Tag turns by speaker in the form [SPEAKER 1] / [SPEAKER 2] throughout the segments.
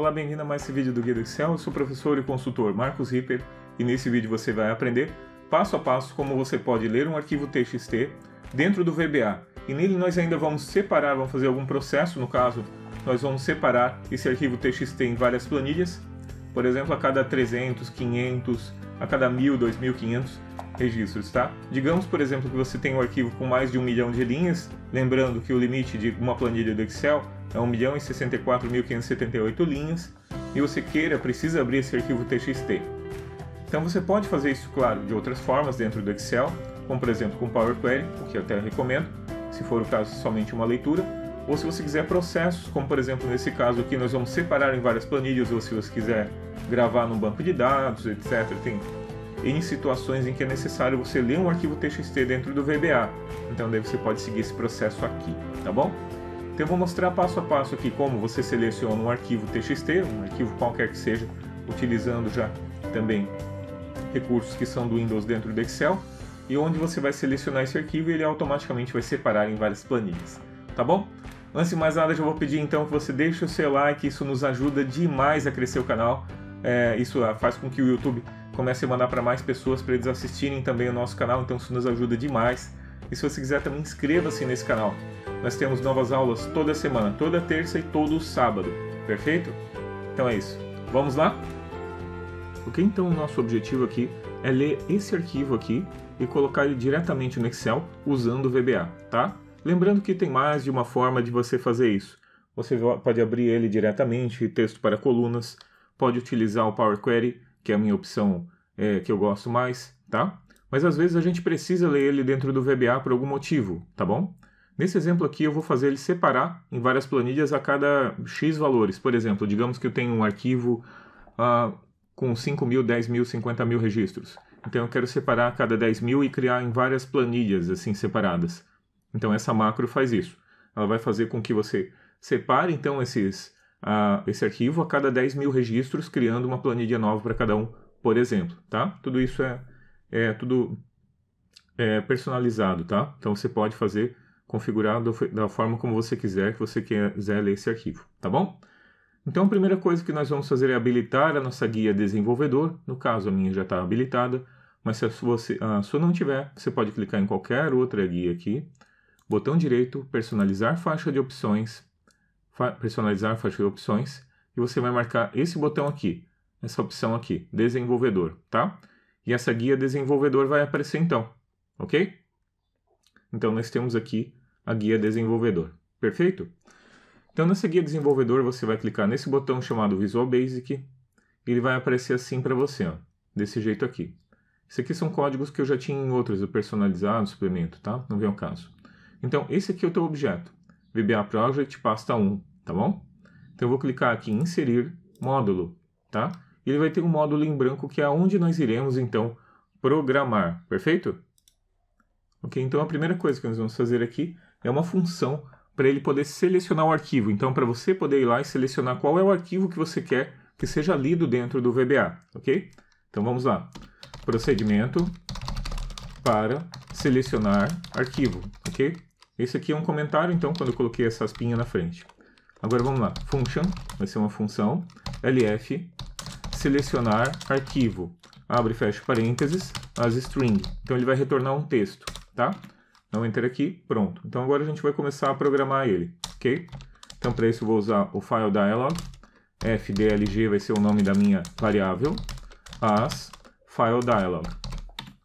[SPEAKER 1] Olá, bem-vindo a mais esse vídeo do Guia do Excel. Eu sou o professor e consultor Marcos Ripper e nesse vídeo você vai aprender passo a passo como você pode ler um arquivo TXT dentro do VBA. E nele nós ainda vamos separar, vamos fazer algum processo, no caso, nós vamos separar esse arquivo TXT em várias planilhas, por exemplo, a cada 300, 500, a cada 1.000, 2.500 registros, tá? Digamos, por exemplo, que você tem um arquivo com mais de 1 milhão de linhas, lembrando que o limite de uma planilha do Excel é 1.064.578 linhas, e você precisa abrir esse arquivo TXT. Então você pode fazer isso, claro, de outras formas dentro do Excel, como por exemplo com Power Query, o que eu até recomendo, se for o caso somente uma leitura, ou se você quiser processos, como por exemplo nesse caso aqui nós vamos separar em várias planilhas, ou se você quiser gravar num banco de dados, etc. Tem N situações em que é necessário você ler um arquivo TXT dentro do VBA, então daí você pode seguir esse processo aqui, tá bom? Então eu vou mostrar passo a passo aqui como você seleciona um arquivo TXT, um arquivo qualquer que seja, utilizando já também recursos que são do Windows dentro do Excel, e onde você vai selecionar esse arquivo e ele automaticamente vai separar em várias planilhas, tá bom? Antes de mais nada, já vou pedir então que você deixe o seu like, isso nos ajuda demais a crescer o canal, isso faz com que o YouTube comece a mandar para mais pessoas, para eles assistirem também o nosso canal, então isso nos ajuda demais. E se você quiser também, inscreva-se nesse canal. Nós temos novas aulas toda semana, toda terça e todo sábado, perfeito? Então é isso, vamos lá? Ok, então o nosso objetivo aqui é ler esse arquivo aqui e colocar ele diretamente no Excel usando o VBA, tá? Lembrando que tem mais de uma forma de você fazer isso. Você pode abrir ele diretamente, texto para colunas, pode utilizar o Power Query, que é a minha opção que eu gosto mais, tá? Mas às vezes a gente precisa ler ele dentro do VBA por algum motivo, tá bom? Nesse exemplo aqui eu vou fazer ele separar em várias planilhas a cada X valores. Por exemplo, digamos que eu tenho um arquivo com 5.000, 10.000, 50.000 registros. Então eu quero separar a cada 10.000 e criar em várias planilhas assim separadas. Então essa macro faz isso. Ela vai fazer com que você separe então esse arquivo a cada 10.000 registros, criando uma planilha nova para cada um, por exemplo, tá? Tudo isso tudo personalizado, tá? Então você pode configurar da forma como você quiser, que você quiser ler esse arquivo, tá bom? Então a primeira coisa que nós vamos fazer é habilitar a nossa guia desenvolvedor. No caso a minha já está habilitada, mas se a sua não tiver, você pode clicar em qualquer outra guia aqui, botão direito, personalizar faixa de opções, e você vai marcar esse botão aqui, essa opção aqui, desenvolvedor, tá? E essa guia desenvolvedor vai aparecer então, ok? Então nós temos aqui a guia desenvolvedor, perfeito? Então nessa guia desenvolvedor você vai clicar nesse botão chamado Visual Basic, e ele vai aparecer assim para você, ó, desse jeito aqui. Isso aqui são códigos que eu já tinha em outros, eu personalizado, suplemento, tá? Não vem ao caso. Então esse aqui é o teu objeto, VBA Project pasta 1, tá bom? Então eu vou clicar aqui em inserir módulo, tá? E ele vai ter um módulo em branco que é onde nós iremos então programar, perfeito? Ok, então a primeira coisa que nós vamos fazer aqui é uma função para ele poder selecionar o arquivo. Então para você poder ir lá e selecionar qual é o arquivo que você quer que seja lido dentro do VBA, ok? Então vamos lá, procedimento para selecionar arquivo, ok? Esse aqui é um comentário, então, quando eu coloquei essa aspinha na frente. Agora vamos lá, function, vai ser uma função, lf, selecionar arquivo, abre e fecha parênteses, as string. Então ele vai retornar um texto, tá? Dá um enter aqui, pronto. Então agora a gente vai começar a programar ele, ok? Então para isso eu vou usar o file dialog, fdlg vai ser o nome da minha variável, as file dialog,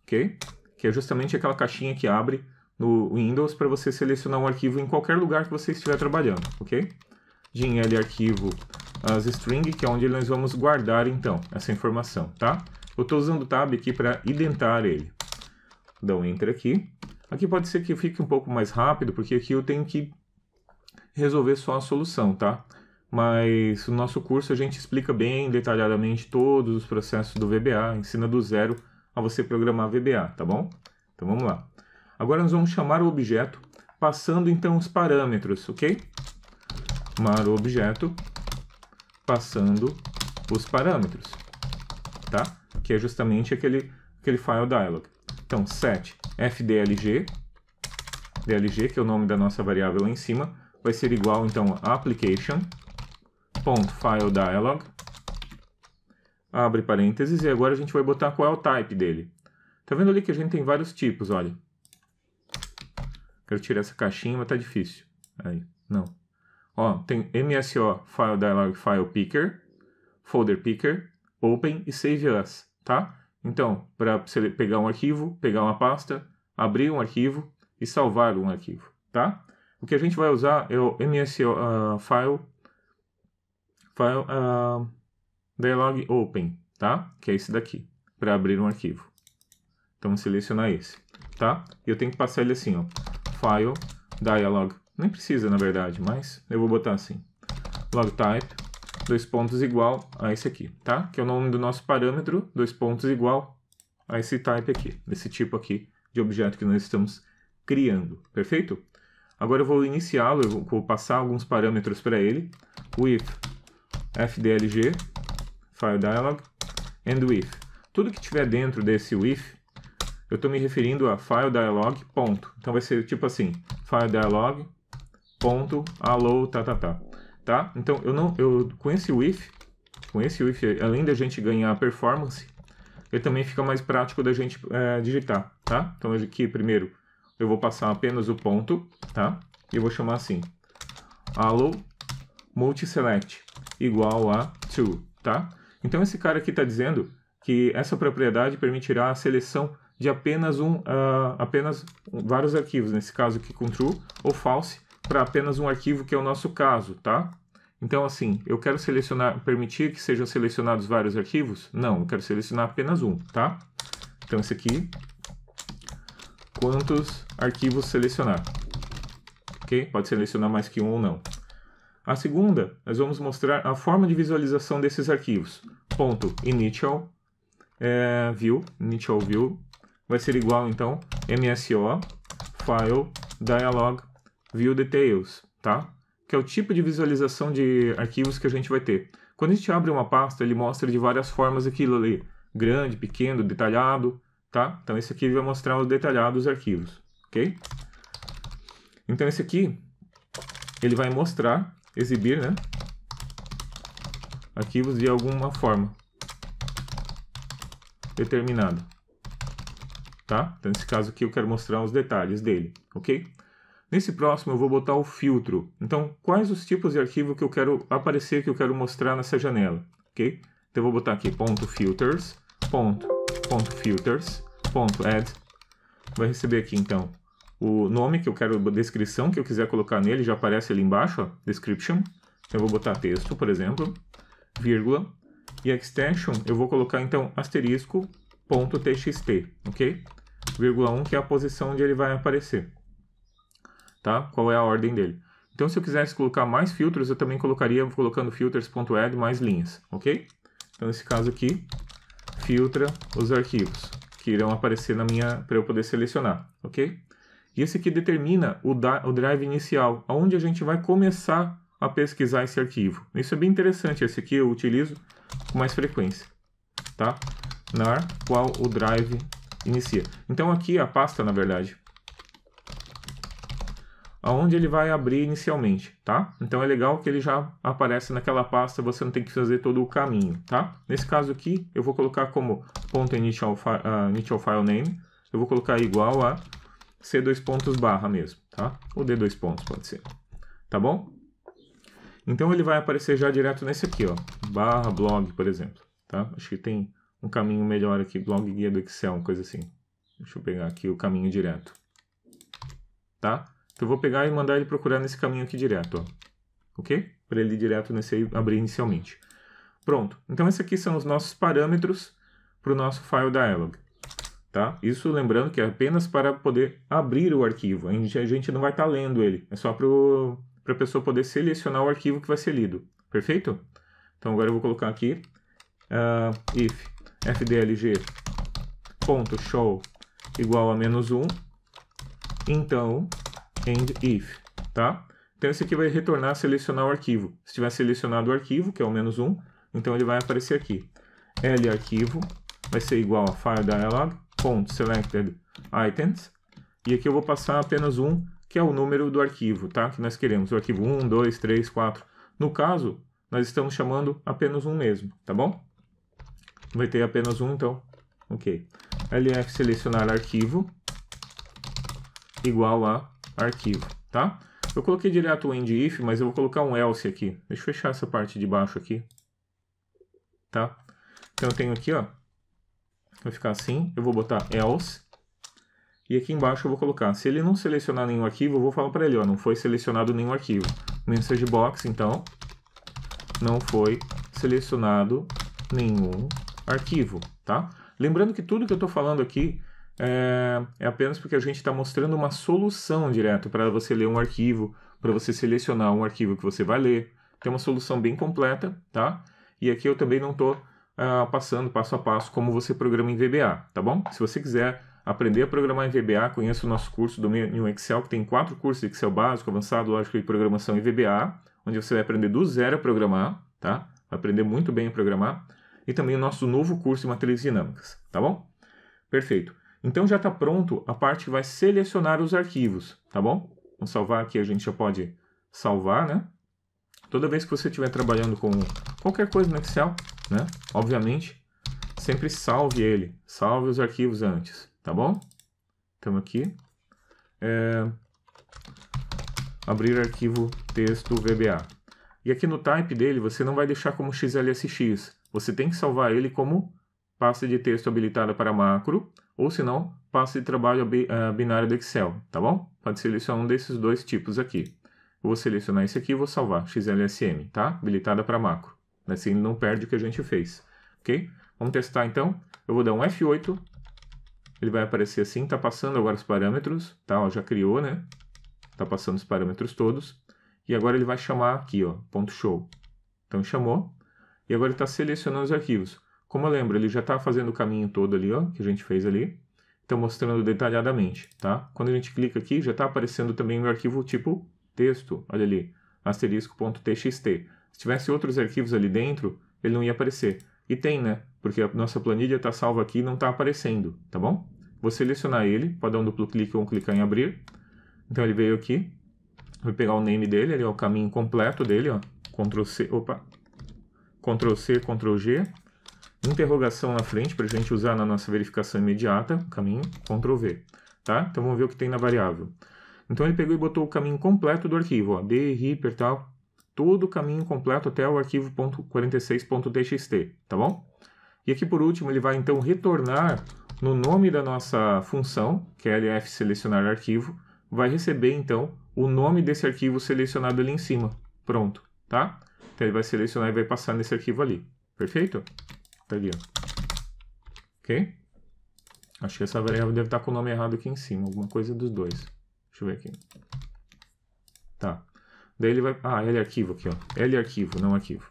[SPEAKER 1] ok? Que é justamente aquela caixinha que abre no Windows para você selecionar um arquivo em qualquer lugar que você estiver trabalhando, ok? GNL arquivo as string, que é onde nós vamos guardar então essa informação, tá? Eu estou usando o tab aqui para identar ele. Vou dar um enter aqui. Aqui pode ser que fique um pouco mais rápido, porque aqui eu tenho que resolver só a solução, tá? Mas no nosso curso a gente explica bem detalhadamente todos os processos do VBA, ensina do zero a você programar VBA, tá bom? Então vamos lá. Agora nós vamos chamar o objeto, passando então os parâmetros, ok? Chamar o objeto, passando os parâmetros, tá? Que é justamente aquele file dialog. Então, set fdlg, que é o nome da nossa variável lá em cima, vai ser igual então a application, .fileDialog, abre parênteses, e agora a gente vai botar qual é o type dele. Tá vendo ali que a gente tem vários tipos, olha. Quero tirar essa caixinha, mas tá difícil. Aí, não. Ó, tem MSO, FileDialog, File Picker, Folder Picker, Open e Save As, tá? Então, para você pegar um arquivo, pegar uma pasta, abrir um arquivo e salvar um arquivo, tá? O que a gente vai usar é o MSO Dialog Open, tá? Que é esse daqui, para abrir um arquivo. Então, vamos selecionar esse, tá? E eu tenho que passar ele assim, ó. File, Dialog. Nem precisa, na verdade, mas eu vou botar assim. Log type, dois pontos igual a esse aqui, tá? Que é o nome do nosso parâmetro, dois pontos igual a esse type aqui, esse tipo aqui de objeto que nós estamos criando, perfeito? Agora eu vou iniciá-lo, eu vou passar alguns parâmetros para ele. With fdlg, FileDialog, and with. Tudo que tiver dentro desse with, eu estou me referindo a FileDialog, ponto. Então vai ser tipo assim, FileDialog, ponto, allow, tá? Então com esse with, além da gente ganhar performance, ele também fica mais prático da gente digitar, tá? Então aqui primeiro eu vou passar apenas o ponto, tá? E eu vou chamar assim, allow multiselect igual a to, tá? Então esse cara aqui está dizendo que essa propriedade permitirá a seleção de apenas vários arquivos, nesse caso aqui com true ou false, para apenas um arquivo que é o nosso caso, tá? Então assim, eu quero permitir que sejam selecionados vários arquivos? Não, eu quero selecionar apenas um, tá? Então esse aqui, quantos arquivos selecionar? Ok? Pode selecionar mais que um ou não. A segunda, nós vamos mostrar a forma de visualização desses arquivos. Ponto initial view, vai ser igual, então, MSO, file, dialog, view details, tá? Que é o tipo de visualização de arquivos que a gente vai ter. Quando a gente abre uma pasta, ele mostra de várias formas aquilo ali. Grande, pequeno, detalhado, tá? Então, esse aqui vai mostrar os detalhados dos arquivos, ok? Então, esse aqui, ele vai mostrar, exibir, né? Arquivos de alguma forma determinada, tá? Então, nesse caso aqui, eu quero mostrar os detalhes dele, ok? Nesse próximo, eu vou botar o filtro. Então, quais os tipos de arquivo que eu quero aparecer, que eu quero mostrar nessa janela, ok? Então, eu vou botar aqui .filters, .filters, .add. Vai receber aqui, então, o nome que eu quero, a descrição que eu quiser colocar nele, já aparece ali embaixo, ó, description. Então, eu vou botar texto, por exemplo, vírgula, e extension, eu vou colocar, então, asterisco, .txt, ok? Vírgula 1, que é a posição onde ele vai aparecer, tá? Qual é a ordem dele. Então, se eu quisesse colocar mais filtros, eu também colocaria, colocando filters.add mais linhas, ok? Então, nesse caso aqui, filtra os arquivos que irão aparecer para eu poder selecionar, ok? E esse aqui determina o drive inicial, onde a gente vai começar a pesquisar esse arquivo. Isso é bem interessante, esse aqui eu utilizo com mais frequência, tá? nar qual o drive inicia. Então aqui a pasta, na verdade, aonde ele vai abrir inicialmente, tá? Então é legal que ele já aparece naquela pasta, você não tem que fazer todo o caminho, tá? Nesse caso aqui, eu vou colocar como .initial file name, eu vou colocar igual a C2 mesmo, tá? Ou D2 pode ser, tá bom? Então ele vai aparecer já direto nesse aqui, ó, /blog, por exemplo, tá? Acho que tem um caminho melhor aqui, blog guia do Excel, uma coisa assim. Deixa eu pegar aqui o caminho direto, tá? Então eu vou pegar e mandar ele procurar nesse caminho aqui direto, ó, ok? Para ele ir direto nesse aí, abrir inicialmente. Pronto. Então esses aqui são os nossos parâmetros para o nosso FileDialog, tá? Isso lembrando que é apenas para poder abrir o arquivo. A gente não vai estar lendo ele, é só para a pessoa poder selecionar o arquivo que vai ser lido. Perfeito? Então agora eu vou colocar aqui if fdlg.show igual a -1, então end if, tá? Então esse aqui vai retornar, selecionar o arquivo. Se tiver selecionado o arquivo, que é o -1, então ele vai aparecer aqui. larquivo vai ser igual a FileDialog.selected items, e aqui eu vou passar apenas um, que é o número do arquivo, tá? Que nós queremos, o arquivo 1, 2, 3, 4. No caso, nós estamos chamando apenas um mesmo, tá bom? Vai ter apenas um, então, ok. LF selecionar arquivo igual a arquivo, tá? Eu coloquei direto o end if, mas eu vou colocar um else aqui. Deixa eu fechar essa parte de baixo aqui, tá? Então eu tenho aqui, ó, vai ficar assim, eu vou botar else, e aqui embaixo eu vou colocar, se ele não selecionar nenhum arquivo, eu vou falar para ele, ó, não foi selecionado nenhum arquivo. Message box, então, não foi selecionado nenhum arquivo, tá? Lembrando que tudo que eu estou falando aqui é apenas porque a gente está mostrando uma solução direto para você ler um arquivo, para você selecionar um arquivo que você vai ler. Tem uma solução bem completa, tá? E aqui eu também não estou passando passo a passo como você programa em VBA, tá bom? Se você quiser aprender a programar em VBA, conheça o nosso curso do New Excel, que tem 4 cursos de Excel básico, avançado, lógico e programação em VBA, onde você vai aprender do zero a programar, tá? Vai aprender muito bem a programar. E também o nosso novo curso de matrizes dinâmicas, tá bom? Perfeito. Então já está pronto a parte que vai selecionar os arquivos, tá bom? Vamos salvar aqui, a gente já pode salvar, né? Toda vez que você estiver trabalhando com qualquer coisa no Excel, né? Obviamente, sempre salve ele, salve os arquivos antes, tá bom? Então aqui, abrir arquivo texto VBA. E aqui no type dele, você não vai deixar como XLSX, você tem que salvar ele como pasta de texto habilitada para macro, ou se não, pasta de trabalho binário do Excel, tá bom? Pode selecionar um desses dois tipos aqui. Eu vou selecionar esse aqui e vou salvar, XLSM, tá? Habilitada para macro. Assim ele não perde o que a gente fez, ok? Vamos testar então. Eu vou dar um F8, ele vai aparecer assim, tá passando agora os parâmetros, tá? Ó, já criou, né? Tá passando os parâmetros todos. E agora ele vai chamar aqui, ó, ponto .show. Então chamou. E agora ele está selecionando os arquivos. Como eu lembro, ele já está fazendo o caminho todo ali, ó, que a gente fez ali. Então, mostrando detalhadamente, tá? Quando a gente clica aqui, já está aparecendo também o arquivo tipo texto. Olha ali, asterisco.txt. Se tivesse outros arquivos ali dentro, ele não ia aparecer. E tem, né? Porque a nossa planilha está salva aqui e não está aparecendo, tá bom? Vou selecionar ele, pode dar um duplo clique ou clicar em abrir. Então, ele veio aqui. Vou pegar o name dele, ali é o caminho completo dele, ó. Ctrl+C, Ctrl+C, Ctrl+G. Interrogação na frente para a gente usar na nossa verificação imediata, caminho, Ctrl+V, tá? Então vamos ver o que tem na variável. Então ele pegou e botou o caminho completo do arquivo, ó, D, Reaper, tal, todo o caminho completo até o arquivo .46.txt, tá bom? E aqui por último ele vai então retornar no nome da nossa função, que é LF selecionar arquivo, vai receber então o nome desse arquivo selecionado ali em cima, pronto, tá? Então ele vai selecionar e vai passar nesse arquivo ali, perfeito? Tá ali, ó. Ok? Acho que essa variável deve estar com o nome errado aqui em cima. Alguma coisa dos dois. Deixa eu ver aqui. Tá. Daí ele vai... Ah, L arquivo aqui, ó. L arquivo, não arquivo.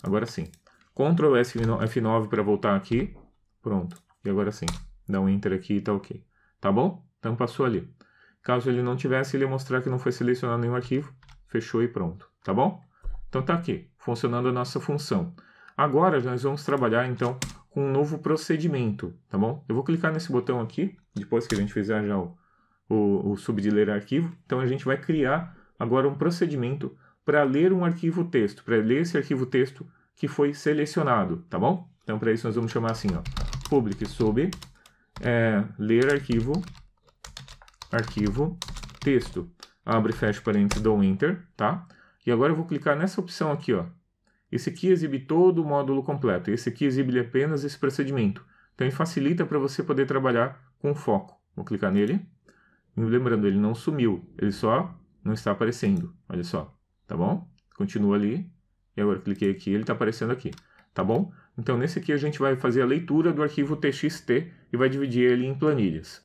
[SPEAKER 1] Agora sim. Ctrl F9 para voltar aqui. Pronto. E agora sim. Dá um Enter aqui e tá ok. Tá bom? Então passou ali. Caso ele não tivesse, ele ia mostrar que não foi selecionado nenhum arquivo. Fechou e pronto. Tá bom? Então tá aqui. Funcionando a nossa função. Agora nós vamos trabalhar então com um novo procedimento, tá bom? Eu vou clicar nesse botão aqui, depois que a gente fizer já o sub de ler arquivo. Então a gente vai criar agora um procedimento para ler um arquivo texto, para ler esse arquivo texto que foi selecionado, tá bom? Então para isso nós vamos chamar assim, ó, public sub ler arquivo texto. Abre e fecha parênteses, dou Enter, tá? E agora eu vou clicar nessa opção aqui, ó. Esse aqui exibe todo o módulo completo. Esse aqui exibe apenas esse procedimento. Então, ele facilita para você poder trabalhar com foco. Vou clicar nele. E lembrando, ele não sumiu. Ele só não está aparecendo. Olha só. Tá bom? Continua ali. E agora cliquei aqui, ele está aparecendo aqui. Tá bom? Então, nesse aqui a gente vai fazer a leitura do arquivo txt e vai dividir ele em planilhas.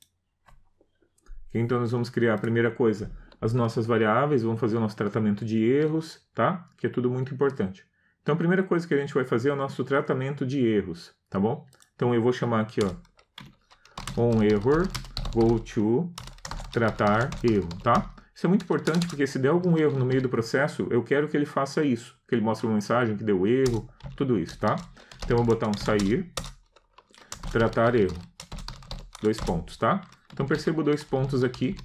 [SPEAKER 1] Então, nós vamos criar a primeira coisa, as nossas variáveis. Vamos fazer o nosso tratamento de erros, tá? Que é tudo muito importante. Então, a primeira coisa que a gente vai fazer é o nosso tratamento de erros, tá bom? Então, eu vou chamar aqui, ó, onError, go to, tratar erro, tá? Isso é muito importante porque se der algum erro no meio do processo, eu quero que ele faça isso, que ele mostre uma mensagem que deu erro, tudo isso, tá? Então, eu vou botar um sair, tratar erro, 2 pontos, tá? Então, percebo 2 pontos aqui,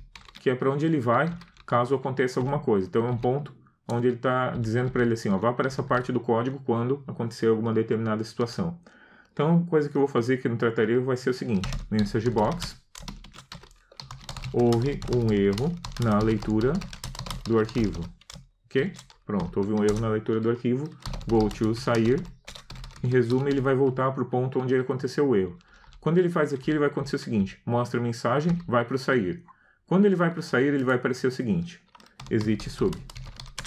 [SPEAKER 1] que é para onde ele vai, caso aconteça alguma coisa. Então, é um ponto onde ele está dizendo para ele assim, ó, vá para essa parte do código quando acontecer alguma determinada situação. Então, a coisa que eu vou fazer aqui no tratar erro vai ser o seguinte, message box, houve um erro na leitura do arquivo, ok? Pronto, houve um erro na leitura do arquivo, go to sair, em resumo ele vai voltar para o ponto onde aconteceu o erro. Quando ele faz aqui, ele vai acontecer o seguinte, mostra a mensagem, vai para o sair. Quando ele vai para o sair, ele vai aparecer o seguinte, exit sub.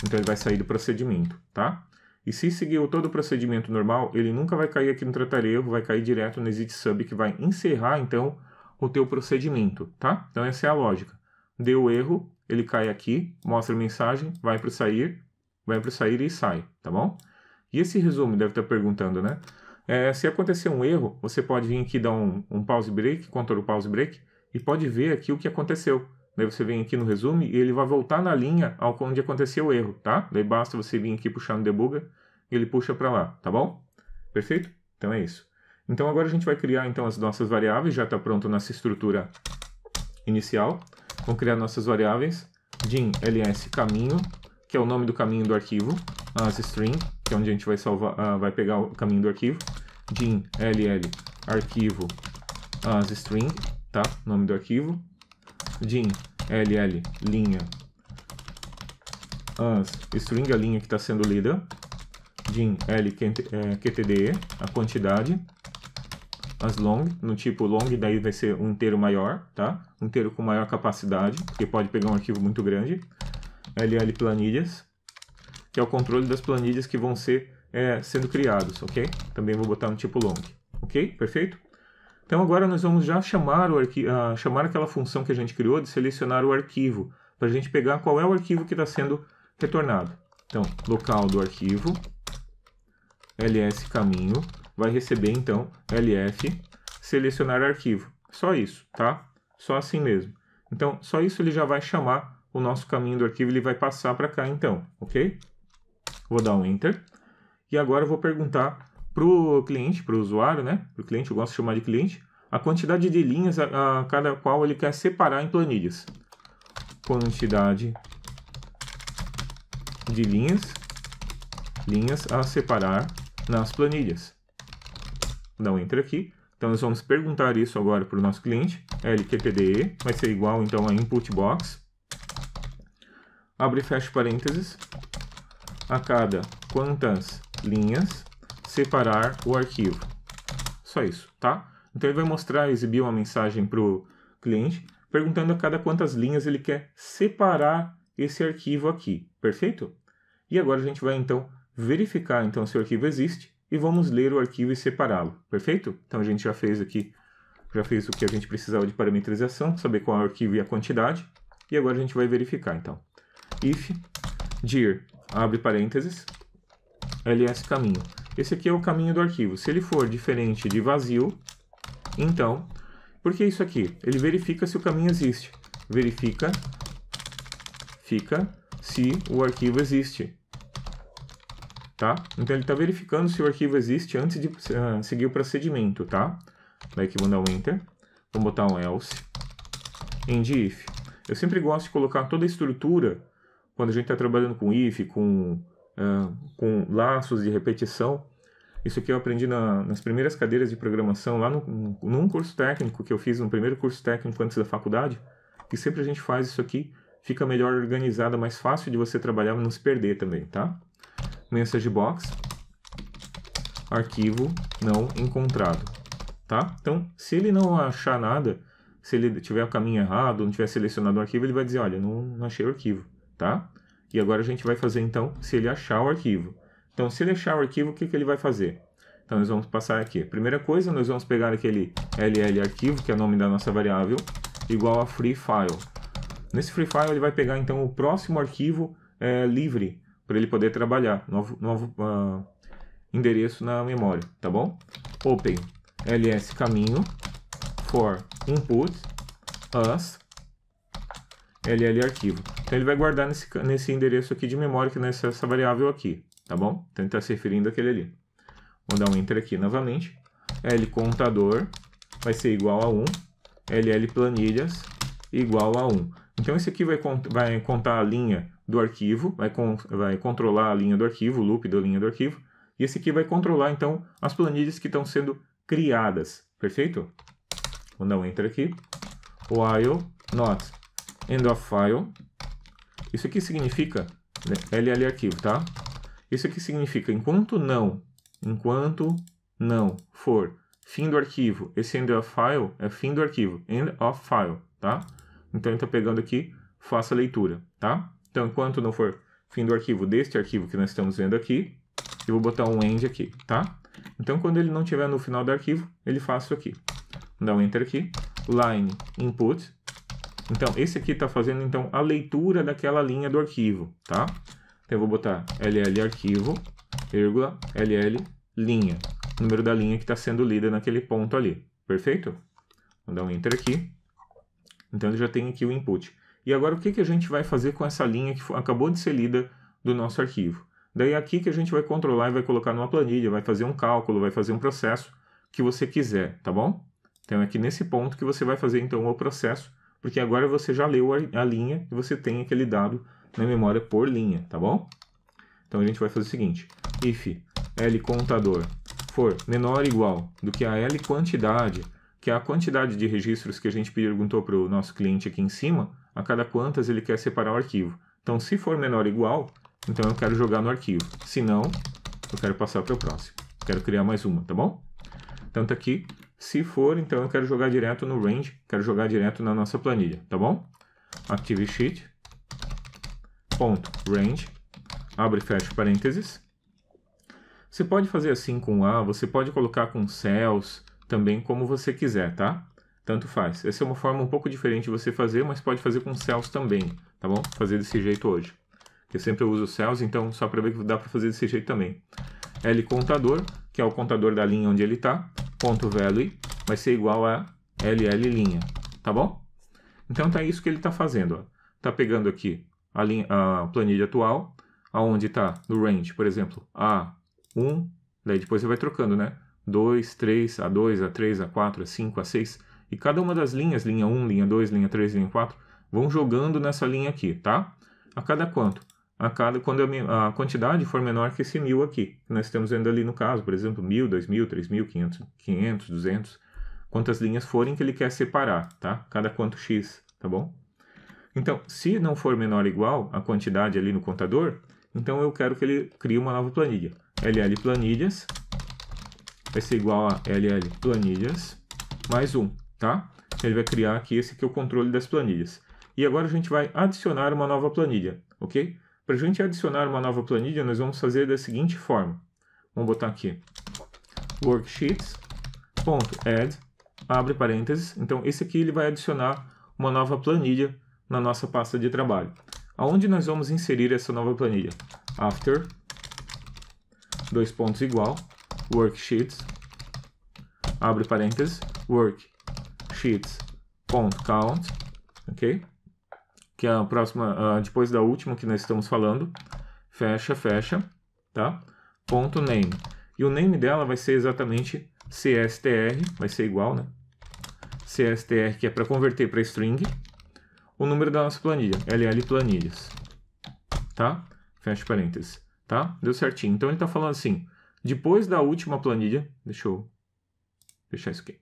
[SPEAKER 1] Então ele vai sair do procedimento, tá? E se seguir todo o procedimento normal, ele nunca vai cair aqui no tratar erro, vai cair direto no exit sub, que vai encerrar, então, o teu procedimento, tá? Então essa é a lógica. Deu erro, ele cai aqui, mostra a mensagem, vai para o sair e sai, tá bom? E esse resumo deve estar perguntando, né? Se acontecer um erro, você pode vir aqui dar um pause break, Ctrl pause break, e pode ver aqui o que aconteceu. Daí você vem aqui no resumo e ele vai voltar na linha onde aconteceu o erro, tá? Daí basta você vir aqui puxar no debugger e ele puxa para lá, tá bom? Perfeito? Então é isso. Então agora a gente vai criar então as nossas variáveis, já está pronto nossa estrutura inicial. Vamos criar nossas variáveis, dim ls caminho, que é o nome do caminho do arquivo, as string, que é onde a gente vai salvar, vai pegar o caminho do arquivo, dim ll arquivo as string, tá? Nome do arquivo, dim ll linha as string, a linha que está sendo lida, dim qtde, a quantidade, as long, no tipo long, daí vai ser um inteiro maior, tá? Um inteiro com maior capacidade, porque pode pegar um arquivo muito grande, ll planilhas, que é o controle das planilhas que vão ser sendo criados, ok? Também vou botar no tipo long, ok? Perfeito? Então agora nós vamos já chamar chamar aquela função que a gente criou de selecionar o arquivo, para a gente pegar qual é o arquivo que está sendo retornado. Então, local do arquivo, ls caminho, vai receber então lf selecionar arquivo. Só isso, tá? Só assim mesmo. Então, só isso ele já vai chamar o nosso caminho do arquivo, ele vai passar para cá então, ok? Vou dar um Enter. E agora eu vou perguntar para o cliente, para o usuário, né? Para o cliente, eu gosto de chamar de cliente, a quantidade de linhas a cada qual ele quer separar em planilhas. Quantidade de linhas a separar nas planilhas. Vou dar um Enter aqui. Então nós vamos perguntar isso agora para o nosso cliente. LQTDE vai ser igual então a input box. Abre e fecha parênteses. A cada quantas linhas separar o arquivo. Só isso, tá? Então ele vai mostrar, exibir uma mensagem para o cliente, perguntando a cada quantas linhas ele quer separar esse arquivo aqui. Perfeito? E agora a gente vai então verificar então se o arquivo existe e vamos ler o arquivo e separá-lo. Perfeito? Então a gente já fez aqui, já fez o que a gente precisava de parametrização, saber qual é o arquivo e a quantidade. E agora a gente vai verificar então. If dir, abre parênteses, ls caminho. Esse aqui é o caminho do arquivo. Se ele for diferente de vazio, então, por que isso aqui? Ele verifica se o caminho existe. Verifica se o arquivo existe. Tá? Então ele está verificando se o arquivo existe antes de seguir o procedimento, tá? Daí aqui vou dar um Enter, vou botar um else, end if. Eu sempre gosto de colocar toda a estrutura, quando a gente está trabalhando com if, com laços de repetição. Isso aqui eu aprendi nas primeiras cadeiras de programação, lá num curso técnico que eu fiz, no primeiro curso técnico antes da faculdade, que sempre a gente faz isso aqui, fica melhor organizado, mais fácil de você trabalhar e não se perder também, tá? Message box, arquivo não encontrado, tá? Então, se ele não achar nada, se ele tiver o caminho errado, não tiver selecionado o arquivo, ele vai dizer, olha, não achei o arquivo, tá? E agora a gente vai fazer, então, se ele achar o arquivo. Então, se ele achar o arquivo, o que ele vai fazer? Então, nós vamos passar aqui. Primeira coisa, nós vamos pegar aquele ll arquivo, que é o nome da nossa variável, igual a free file. Nesse free file, ele vai pegar, então, o próximo arquivo livre, para ele poder trabalhar, novo endereço na memória, tá bom? Open ls caminho for input as ll arquivo. Então ele vai guardar nesse endereço aqui de memória, que nessa variável aqui, tá bom? Então ele está se referindo àquele ali. Vou dar um Enter aqui novamente. L contador vai ser igual a 1, ll planilhas igual a 1. Então esse aqui vai contar a linha do arquivo, vai controlar a linha do arquivo, o loop da linha do arquivo, e esse aqui vai controlar então as planilhas que estão sendo criadas, perfeito? Vou dar um enter aqui. While not end of file. Isso aqui significa, né, LL arquivo, tá? Isso aqui significa enquanto não for fim do arquivo, esse end of file é fim do arquivo, end of file, tá? Então ele está pegando aqui, faça a leitura, tá? Então enquanto não for fim do arquivo deste arquivo que nós estamos vendo aqui, eu vou botar um end aqui, tá? Então quando ele não estiver no final do arquivo, ele faz isso aqui. Vou dar um enter aqui, line input. Então esse aqui está fazendo então a leitura daquela linha do arquivo, tá? Então eu vou botar ll arquivo, vírgula, ll linha, número da linha que está sendo lida naquele ponto ali, perfeito? Vou dar um enter aqui. Então ele já tem aqui o input. E agora o que a gente vai fazer com essa linha que acabou de ser lida do nosso arquivo? Daí é aqui que a gente vai controlar e vai colocar numa planilha, vai fazer um cálculo, vai fazer um processo que você quiser, tá bom? Então é aqui nesse ponto que você vai fazer então o processo, porque agora você já leu a linha e você tem aquele dado na memória por linha, tá bom? Então a gente vai fazer o seguinte, if L contador for menor ou igual do que a L quantidade, que é a quantidade de registros que a gente perguntou para o nosso cliente aqui em cima, a cada quantas ele quer separar o arquivo. Então se for menor ou igual, então eu quero jogar no arquivo, se não, eu quero passar para o próximo, quero criar mais uma, tá bom? Então tá aqui, se for, então eu quero jogar direto no range, quero jogar direto na nossa planilha, tá bom? ActiveSheet, ponto, range, abre e fecha parênteses. Você pode fazer assim com A, você pode colocar com cells, também como você quiser, tá? Tanto faz. Essa é uma forma um pouco diferente de você fazer, mas pode fazer com cells também, tá bom? Fazer desse jeito hoje. Eu sempre uso cells, então só para ver que dá para fazer desse jeito também. L contador, que é o contador da linha onde ele está, ponto value, vai ser igual a LL linha, tá bom? Então tá isso que ele está fazendo, ó. Tá pegando aqui a planilha atual, aonde está no range, por exemplo, A1, daí depois você vai trocando, né? 2, 3, A2, A3, A4, A5, A6, e cada uma das linhas, linha 1, linha 2, linha 3, linha 4, vão jogando nessa linha aqui, tá? A cada quanto? Quando a quantidade for menor que esse 1000 aqui, que nós estamos vendo ali no caso, por exemplo, 1000, 2000, 3000, 500, 200, quantas linhas forem que ele quer separar, tá? Cada quanto x, tá bom? Então, se não for menor ou igual a quantidade ali no contador, então eu quero que ele crie uma nova planilha. LL planilhas vai ser igual a LL planilhas mais 1, tá? Ele vai criar aqui esse que é o controle das planilhas. E agora a gente vai adicionar uma nova planilha, ok? Para a gente adicionar uma nova planilha, nós vamos fazer da seguinte forma. Vamos botar aqui worksheets.add, abre parênteses. Então esse aqui ele vai adicionar uma nova planilha na nossa pasta de trabalho. Aonde nós vamos inserir essa nova planilha? After, dois pontos igual, worksheets, abre parênteses, worksheets.count, ok? Que é a próxima, depois da última que nós estamos falando, fecha, tá? Ponto name. E o name dela vai ser exatamente CSTR, vai ser igual, né? CSTR, que é para converter para string, o número da nossa planilha, LL planilhas, tá? Fecha parênteses, tá? Deu certinho. Então ele está falando assim, depois da última planilha, deixa eu fechar isso aqui.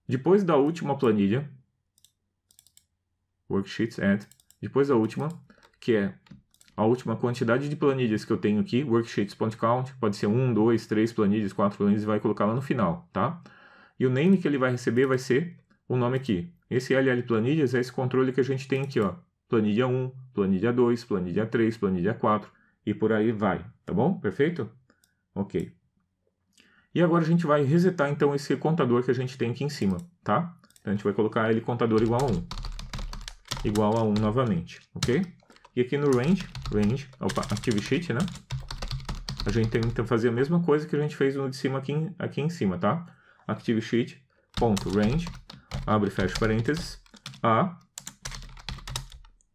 [SPEAKER 1] Depois da última planilha, worksheets add, depois da última, que é a última quantidade de planilhas que eu tenho aqui, worksheets.count, pode ser 1, 2, 3 planilhas, 4 planilhas, e vai colocar lá no final, tá? E o name que ele vai receber vai ser o nome aqui. Esse LL planilhas é esse controle que a gente tem aqui, ó. Planilha 1, planilha 2, planilha 3, planilha 4, e por aí vai, tá bom? Perfeito? Ok. E agora a gente vai resetar, então, esse contador que a gente tem aqui em cima, tá? Então a gente vai colocar ele contador igual a 1. Igual a 1 novamente, ok? E aqui no range, ActiveSheet, né? A gente tem que fazer a mesma coisa que a gente fez no de cima aqui em cima, tá? ActiveSheet.range, abre e fecha parênteses, A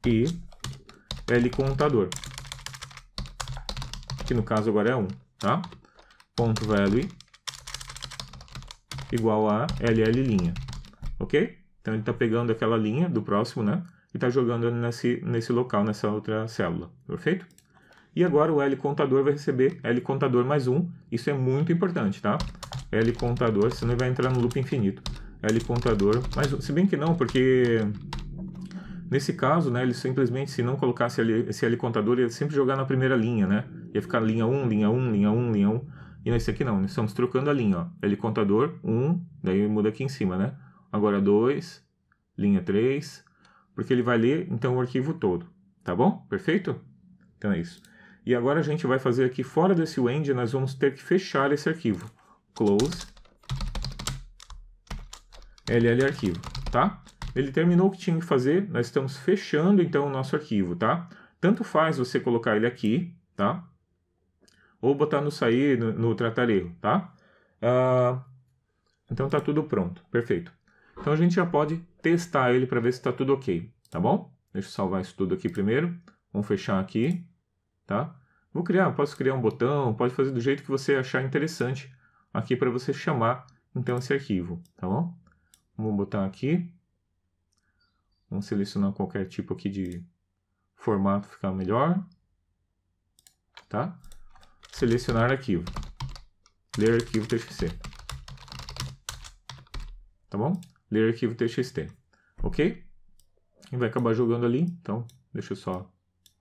[SPEAKER 1] e L contador, que no caso agora é 1, tá? Ponto value igual a LL linha, ok? Então ele está pegando aquela linha do próximo, né? e está jogando nesse local, nessa outra célula, perfeito? E agora o L contador vai receber L contador mais 1, isso é muito importante, tá? L contador, senão ele vai entrar no loop infinito. L contador mais 1, se bem que não, porque nesse caso, né, ele simplesmente, se não colocasse esse L contador, ele ia sempre jogar na primeira linha, né? Ia ficar linha 1, linha 1, linha 1, linha 1. E nesse aqui não, nós estamos trocando a linha, ó. L contador 1, daí muda aqui em cima, né? Agora 2, linha 3, porque ele vai ler, então, o arquivo todo, tá bom? Perfeito? Então é isso. E agora a gente vai fazer aqui, fora desse end, nós vamos ter que fechar esse arquivo. Close, LL arquivo, tá? Ele terminou o que tinha que fazer, nós estamos fechando então o nosso arquivo, tá? Tanto faz você colocar ele aqui, tá? Ou botar no sair, no tratar erro, tá? Então tá tudo pronto, perfeito. Então a gente já pode testar ele para ver se está tudo ok, tá bom? Deixa eu salvar isso tudo aqui primeiro. Vamos fechar aqui, tá? Posso criar um botão, pode fazer do jeito que você achar interessante aqui para você chamar então esse arquivo, tá bom? Vamos botar aqui. Vamos selecionar qualquer tipo aqui de formato, ficar melhor, tá? Selecionar arquivo. Ler arquivo TXT. Tá bom? Ler arquivo TXT. Ok? E vai acabar jogando ali, então deixa eu só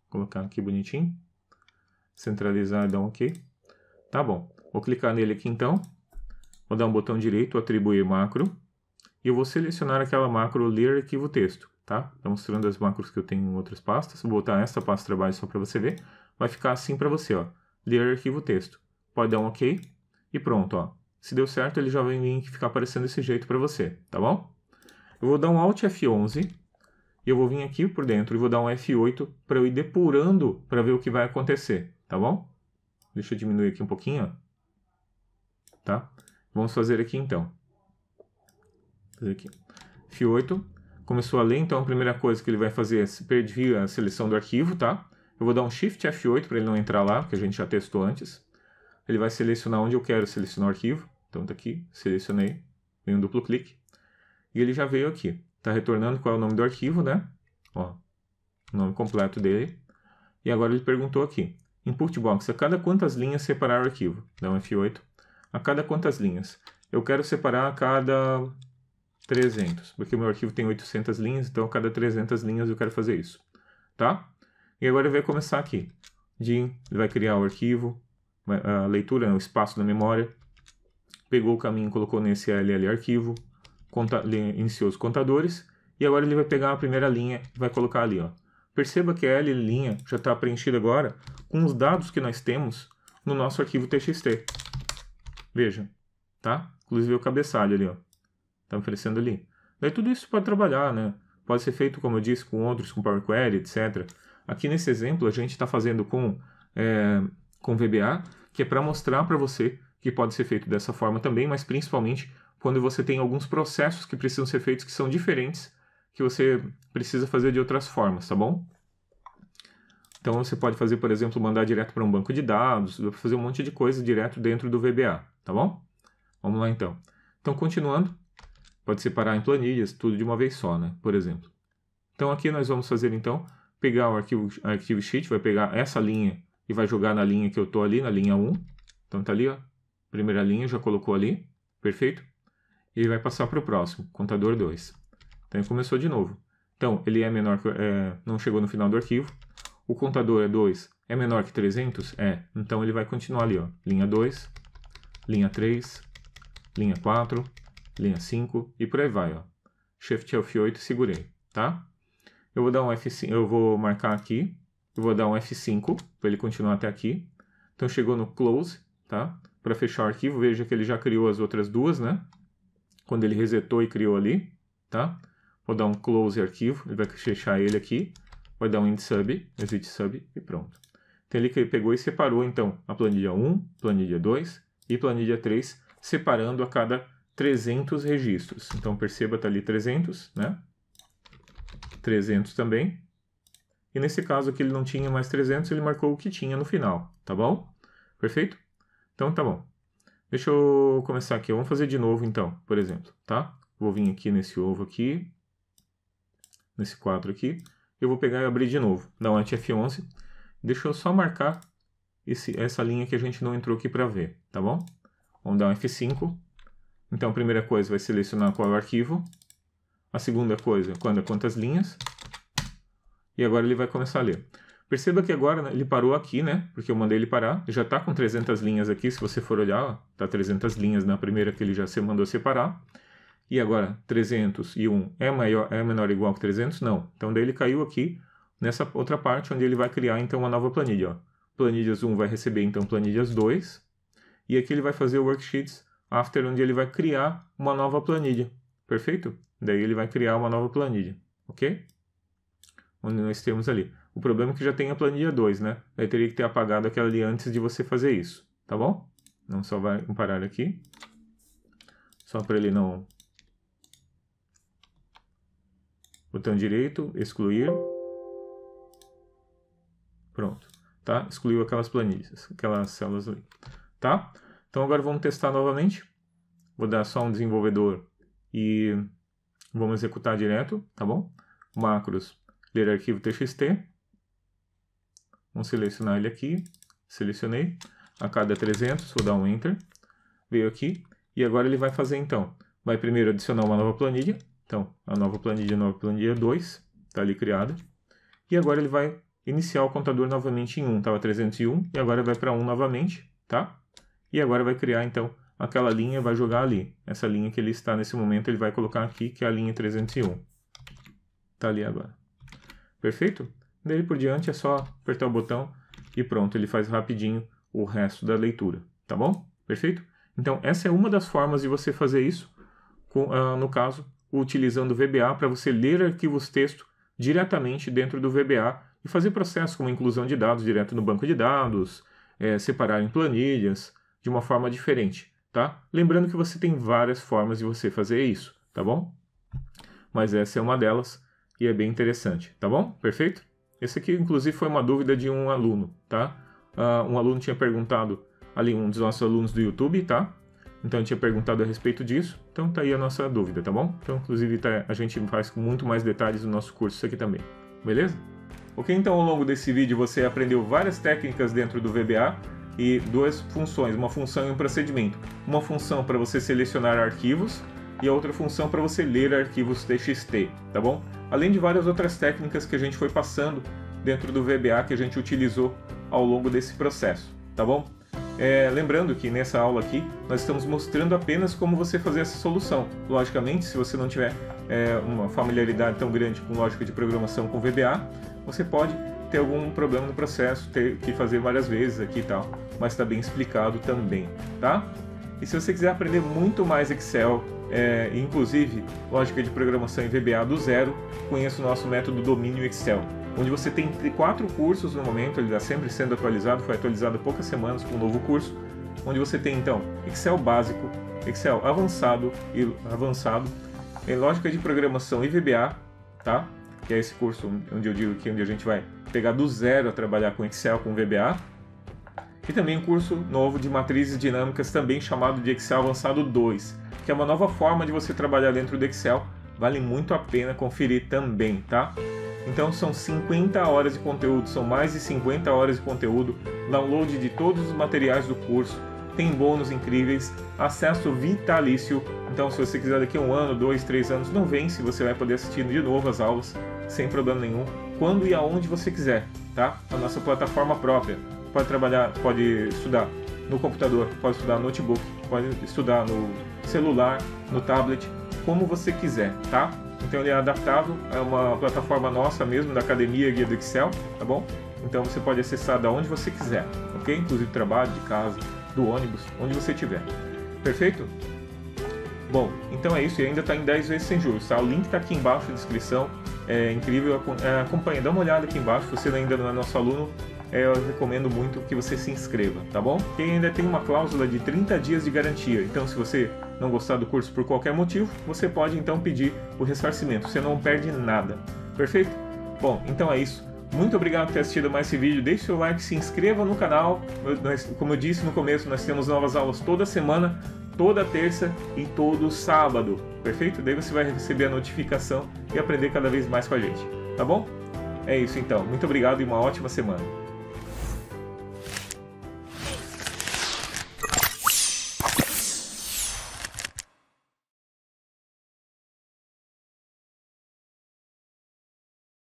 [SPEAKER 1] colocar aqui bonitinho. Centralizar e dar um OK. Tá bom. Vou clicar nele aqui então. Vou dar um botão direito, atribuir macro. E eu vou selecionar aquela macro ler arquivo texto, tá? Tá mostrando as macros que eu tenho em outras pastas. Vou botar essa pasta de trabalho só para você ver. Vai ficar assim para você, ó. Ler arquivo texto. Pode dar um OK. E pronto, ó. Se deu certo, ele já vai vir ficar aparecendo desse jeito para você, tá bom? Eu vou dar um Alt F11. E eu vou vir aqui por dentro e vou dar um F8 para eu ir depurando para ver o que vai acontecer, tá bom? Deixa eu diminuir aqui um pouquinho, ó. Tá? Vamos fazer aqui então. Fazer aqui. F8. Começou a ler, então a primeira coisa que ele vai fazer é perder a seleção do arquivo, tá? Eu vou dar um Shift F8 para ele não entrar lá, porque a gente já testou antes. Ele vai selecionar onde eu quero selecionar o arquivo. Então tá aqui, selecionei, dei um duplo clique. E ele já veio aqui. Está retornando qual é o nome do arquivo, né? Ó, o nome completo dele. E agora ele perguntou aqui. Input box, a cada quantas linhas separar o arquivo? Dá um F8. A cada quantas linhas? Eu quero separar a cada 300, porque o meu arquivo tem 800 linhas, então a cada 300 linhas eu quero fazer isso. Tá? E agora ele vai começar aqui. Ele vai criar o arquivo, a leitura, o espaço da memória. Pegou o caminho, colocou nesse LL arquivo. Iniciou os contadores e agora ele vai pegar a primeira linha e vai colocar ali, ó. Perceba que a L linha já está preenchida agora com os dados que nós temos no nosso arquivo TXT. Veja, tá? Inclusive o cabeçalho ali, ó. Tá aparecendo ali. Daí tudo isso pode trabalhar, né? Pode ser feito, como eu disse, com outros, com Power Query, etc. Aqui nesse exemplo a gente está fazendo com VBA, que é para mostrar para você que pode ser feito dessa forma também, mas principalmente quando você tem alguns processos que precisam ser feitos que são diferentes, que você precisa fazer de outras formas, tá bom? Então você pode fazer, por exemplo, mandar direto para um banco de dados, fazer um monte de coisa direto dentro do VBA, tá bom? Vamos lá então. Então, continuando, pode separar em planilhas, tudo de uma vez só, né? Por exemplo. Então aqui nós vamos fazer então, pegar o arquivo sheet, vai pegar essa linha e vai jogar na linha que eu estou ali, na linha 1. Então tá ali, ó. Primeira linha, já colocou ali, perfeito? E vai passar para o próximo, contador 2. Então ele começou de novo. Então ele é menor que, não chegou no final do arquivo. O contador é 2, é menor que 300? É. Então ele vai continuar ali, ó. Linha 2, linha 3, linha 4, linha 5 e por aí vai, ó. Shift F8 e segurei, tá? Eu vou dar um F5, eu vou marcar aqui, eu vou dar um F5 para ele continuar até aqui. Então chegou no close, tá? Para fechar o arquivo, veja que ele já criou as outras duas, né? Quando ele resetou e criou ali, tá? Vou dar um close arquivo, ele vai fechar ele aqui, vai dar um end sub, exit sub e pronto. Então ele pegou e separou então a planilha 1, planilha 2 e planilha 3, separando a cada 300 registros. Então perceba, tá ali 300, né? 300 também. E nesse caso aqui ele não tinha mais 300, ele marcou o que tinha no final, tá bom? Perfeito? Então tá bom. Deixa eu começar aqui. Vamos fazer de novo então, por exemplo, tá? Vou vir aqui nesse ovo aqui. nesse quadro aqui. Eu vou pegar e abrir de novo. Dá um Alt F11. Deixa eu só marcar essa linha que a gente não entrou aqui para ver, tá bom? Vamos dar um F5. Então, a primeira coisa vai selecionar qual é o arquivo. A segunda coisa, quantas linhas. E agora ele vai começar a ler. Perceba que agora, né, ele parou aqui, né? Porque eu mandei ele parar. Já está com 300 linhas aqui, se você for olhar. Ó, tá 300 linhas na primeira que ele já mandou separar. E agora, 301 é menor ou igual que 300? Não. Então, daí ele caiu aqui nessa outra parte, onde ele vai criar, então, uma nova planilha. Ó. Planilhas 1 vai receber, então, planilhas 2. E aqui ele vai fazer o Worksheets After, onde ele vai criar uma nova planilha. Perfeito? Daí ele vai criar uma nova planilha. Ok? Onde nós temos ali. O problema é que já tem a planilha 2, né? Aí teria que ter apagado aquela ali antes de você fazer isso. Tá bom? Então, só vai parar aqui. Só para ele não... Botão direito, excluir. Pronto. Tá? Excluiu aquelas planilhas, aquelas células ali. Tá? Então agora vamos testar novamente. Vou dar só um desenvolvedor e vamos executar direto, tá bom? Macros, ler arquivo txt. Vamos selecionar ele aqui. Selecionei. A cada 300, vou dar um Enter. Veio aqui. E agora ele vai fazer então. Vai primeiro adicionar uma nova planilha. Então, a nova planilha 2, está ali criada. E agora ele vai iniciar o contador novamente em 1. Estava 301 e agora vai para 1 novamente, tá? E agora vai criar, então, aquela linha, vai jogar ali. Essa linha que ele está nesse momento, ele vai colocar aqui, que é a linha 301. Está ali agora. Perfeito? Daí por diante é só apertar o botão e pronto, ele faz rapidinho o resto da leitura, tá bom? Perfeito? Então, essa é uma das formas de você fazer isso, no caso, utilizando o VBA para você ler arquivos texto diretamente dentro do VBA e fazer processos como inclusão de dados direto no banco de dados, separar em planilhas, de uma forma diferente, tá? Lembrando que você tem várias formas de você fazer isso, tá bom? Mas essa é uma delas e é bem interessante, tá bom? Perfeito? Esse aqui, inclusive, foi uma dúvida de um aluno, tá? Um aluno tinha perguntado, ali um dos nossos alunos do YouTube, tá? Então, tinha perguntado a respeito disso, então tá aí a nossa dúvida, tá bom? Então, inclusive, a gente faz com muito mais detalhes no nosso curso isso aqui também, beleza? Ok, então ao longo desse vídeo você aprendeu várias técnicas dentro do VBA e duas funções, uma função e um procedimento. Uma função para você selecionar arquivos e a outra função para você ler arquivos TXT, tá bom? Além de várias outras técnicas que a gente foi passando dentro do VBA que a gente utilizou ao longo desse processo, tá bom? Lembrando que nessa aula aqui nós estamos mostrando apenas como você fazer essa solução. Logicamente, se você não tiver uma familiaridade tão grande com lógica de programação com VBA, você pode ter algum problema no processo, ter que fazer várias vezes aqui e tal, mas está bem explicado também, tá? E se você quiser aprender muito mais Excel, inclusive lógica de programação em VBA do zero, conheça o nosso método Domínio Excel, onde você tem 4 cursos no momento, ele está sempre sendo atualizado, foi atualizado há poucas semanas com um novo curso, onde você tem então Excel básico, Excel avançado, lógica de programação e VBA, tá? Que é esse curso onde eu digo que onde a gente vai pegar do zero a trabalhar com Excel, com VBA. E também um curso novo de matrizes dinâmicas, também chamado de Excel Avançado 2, que é uma nova forma de você trabalhar dentro do Excel. Vale muito a pena conferir também, tá? Então são 50 horas de conteúdo, são mais de 50 horas de conteúdo, download de todos os materiais do curso, tem bônus incríveis, acesso vitalício. Então se você quiser daqui a 1 ano, 2, 3 anos, não vence, você vai poder assistir de novo as aulas, sem problema nenhum, quando e aonde você quiser, tá? A nossa plataforma própria. Pode trabalhar, pode estudar no computador, pode estudar no notebook, pode estudar no celular, no tablet, como você quiser, tá? Então ele é adaptável, é uma plataforma nossa mesmo, da Academia Guia do Excel, tá bom? Então você pode acessar da onde você quiser, ok? Inclusive trabalho, de casa, do ônibus, onde você estiver. Perfeito? Bom, então é isso, e ainda está em 10 vezes sem juros, tá? O link está aqui embaixo na descrição, é incrível, acompanha, dá uma olhada aqui embaixo, se você ainda não é nosso aluno, eu recomendo muito que você se inscreva, tá bom? E ainda tem uma cláusula de 30 dias de garantia, então se você não gostar do curso por qualquer motivo, você pode então pedir o ressarcimento, você não perde nada, perfeito? Bom, então é isso, muito obrigado por ter assistido mais esse vídeo, deixe seu like, se inscreva no canal, como eu disse no começo, nós temos novas aulas toda semana, toda terça e todo sábado, perfeito? Daí você vai receber a notificação e aprender cada vez mais com a gente, tá bom? É isso então, muito obrigado e uma ótima semana.